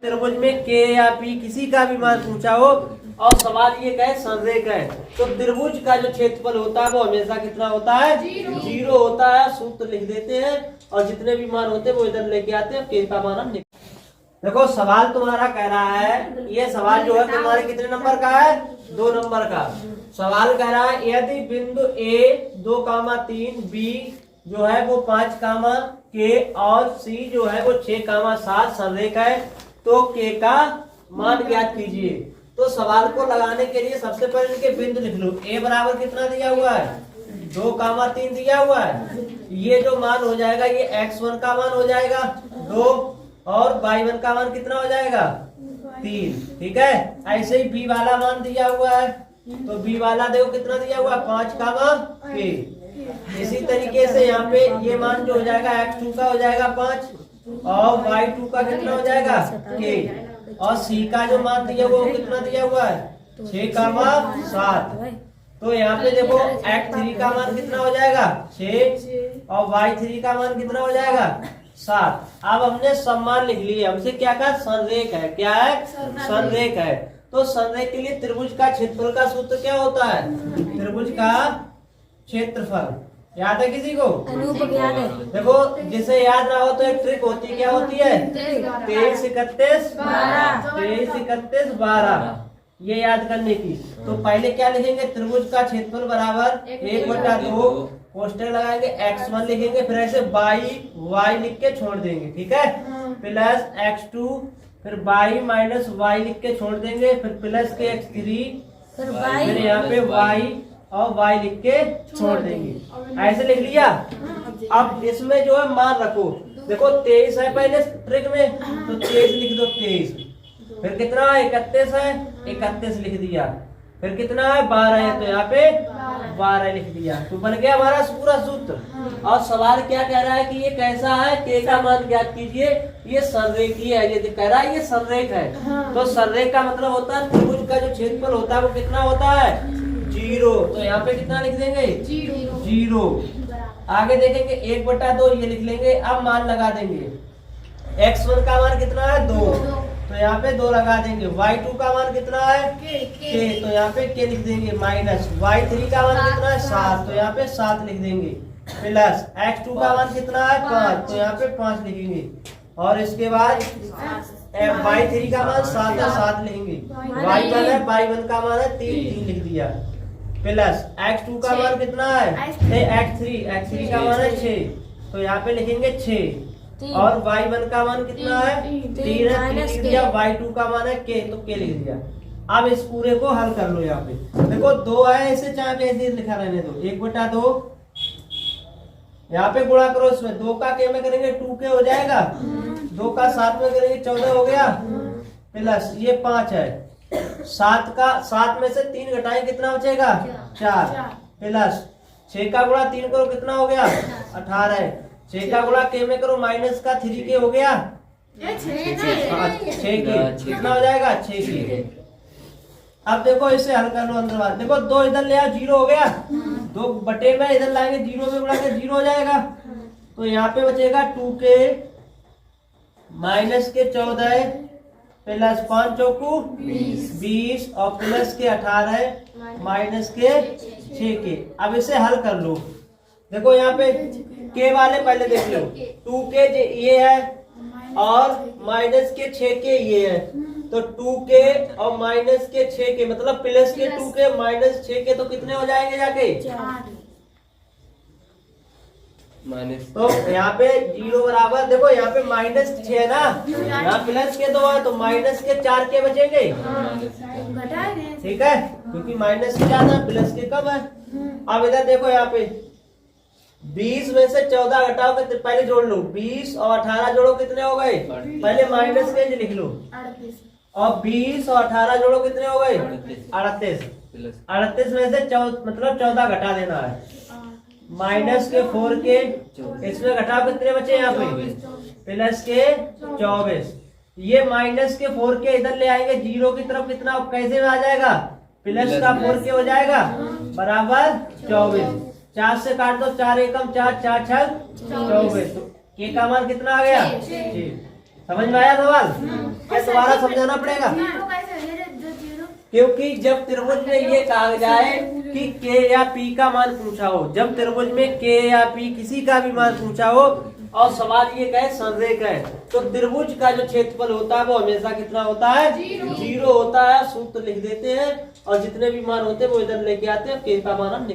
त्रिभुज में के या पी किसी का भी मान पूछा हो और सवाल ये कहे संरेख है तो त्रिभुज का जो क्षेत्रफल होता है वो हमेशा कितना होता है? 0 होता है। सूत्र लिख देते हैं और जितने भी मान होते हैं वो इधर लेके आते हैं। के का मान हम देखो सवाल तुम्हारा कह रहा है, ये सवाल जो है तुम्हारे कितने नंबर का है? 2 नंबर का सवाल कह रहा है यदि बिंदु ए 2,3 बी जो है वो 5, के और सी जो है वो 6,7 संरेख है तो के का मान ज्ञात कीजिए। तो सवाल को लगाने के लिए सबसे पहले इनके बिंदु लिख लो। ए बराबर कितना दिया हुआ है? 2,3 दिया हुआ है। ये जो मान हो जाएगा ये x1 का मान हो जाएगा 2 और y1 का मान कितना हो जाएगा? 3। ठीक है। ऐसे ही b वाला मान दिया हुआ है तो b वाला देखो कितना दिया हुआ है? 5, k। इसी तरीके से यहाँ पे ये मान जो हो जाएगा x2 का हो जाएगा 5 और y2 का कितना हो जाएगा? k। और c का जो मान दिया हुआ वो कितना दिया हुआ है? 6,7। तो यहाँ पे देखो x3 का मान कितना हो जाएगा? 6 और y3 का मान कितना हो जाएगा? 7। अब हमने सम्मान लिख लिए। हमसे क्या कहा? संरेख है। क्या है? संरेख है। तो संरेख के लिए त्रिभुज का क्षेत्रफल का सूत्र क्या होता है? त्रिभुज का क्षेत्रफल याद है किसी को? याद है। देखो जिसे याद ना हो तो एक ट्रिक होती है। क्या होती है? 23, 31, 12। 23, 31, 12 ये याद करने की। तो पहले क्या लिखेंगे? त्रिभुज का क्षेत्रफल बराबर 1/2 कोष्टक लगाएंगे, x1 लिखेंगे, फिर ऐसे y लिख के छोड़ देंगे। ठीक है। प्लस x2 फिर y माइनस y लिख के छोड़ देंगे, फिर प्लस के x3 फिर यहाँ पे y और y लिख के छोड़ देंगे। ऐसे लिख लिया। अब इसमें जो है मान रखो। देखो 23 है पहले ट्रिक में तो 23 लिख दो 23। फिर कितना है? 31 है, 31 लिख दिया। फिर कितना है? 12 है तो यहाँ पे 12 लिख दिया। तो बन गया हमारा पूरा सूत्र। और सवाल क्या कह रहा है कि ये कैसा है? के का मान ज्ञात कीजिए। ये संरेखीय है। ये कह रहा है ये संरेख है। तो संरेख का मतलब होता है त्रिभुज का जो क्षेत्रफल होता है वो कितना होता है? 0। तो यहाँ पे कितना लिख देंगे? 0। आगे देखेंगे 1/2 ये लिख लेंगे। अब मान लगा देंगे। x1 का मान कितना है? 2 तो यहाँ पे 2 लगा देंगे। y2 का मान कितना है? k तो यहाँ पे k लिख देंगे। माइनस y3 का मान कितना है? 7 तो यहाँ पे 7 लिख देंगे। प्लस x2 का मान कितना है? 5 तो यहाँ पे 5 लिखेंगे। और इसके बाद y3 का मान 7 है 7 लिखेंगे। y1 है, y1 का मान है 3 लिख दिया। प्लस x2 का मान कितना है? x3 का मान है 6 तो यहाँ पे लिखेंगे 6 और y1 का मान कितना है? 3 है, 3 लिख दिया। y2 का मान है k तो k लिख दिया। अब इस पूरे को हल कर लो। यहाँ पे देखो 2 है, इसे चाहे पे ऐसे लिखा रहने दो। 1/2 यहाँ पे गुणा करो। इसमें 2 का k में करेंगे 2k हो जाएगा। 2 का 7 में करेंगे 14 हो गया। प्लस ये 5 है। 7 में से 3 घटाएं कितना बचेगा? 4। प्लस 6 का गुणा 3 करो कितना हो गया? 18 है। 6 का गुणा k में करो माइनस का 3k हो गया। 6k कितना हो जाएगा? 6k। अब देखो इसे हल कर लो। अंदर बाहर देखो 2 इधर ले आओ 0 हो गया। 2 बटे में इधर लाएंगे 0 में गुणा के 0 हो जाएगा। तो यहाँ पे बचेगा 2k माइनस के 14 प्लस 5 चौकू 20 और प्लस के 18 माइनस के 6k। अब इसे हल कर लो। देखो यहाँ पे के वाले पहले देख लो। 2k ये है और माइनस के 6k ये है। तो 2k और माइनस के 6k मतलब प्लस के 2k माइनस 6k तो कितने हो जाएंगे जाके? माइनस। तो यहाँ पे 0 बराबर देखो यहाँ पे माइनस 6 है ना, यहाँ प्लस के 2 है तो माइनस के 4k बचेंगे। ठीक है क्योंकि माइनस के ज्यादा प्लस के कम है। अब इधर देखो यहाँ पे 20 में से 14 घटाओ के पहले जोड़ लो। 20 और 18 जोड़ो कितने हो गए? पहले माइनस के लिख लो। और 20 और 18 जोड़ो कितने हो गए? 38। 38 में से मतलब 14 घटा देना है। माइनस के 4k इसमें घटाओ कितने बचे? यहाँ पे प्लस के 24। ये माइनस के 4k इधर ले आएंगे 0 की तरफ। कितना कैसे में आ जाएगा? प्लस का 4k हो जाएगा बराबर 24। 4 से काट दो 4 एकम 4 4 6 24। तो के का मान कितना आ गया? 6। समझ में आया सवाल? क्या दोबारा समझाना पड़ेगा? क्योंकि जब त्रिभुज में ये कहा जाए कि के या पी का मान पूछा हो, जब त्रिभुज में के या पी किसी का भी मान पूछा हो और सवाल ये कहे संरेख है, तो त्रिभुज का जो क्षेत्रफल होता है वो हमेशा कितना होता है? 0 होता है। सूत्र लिख देते हैं और जितने भी मान होते हैं वो इधर लेके आते हैं, के का मान हम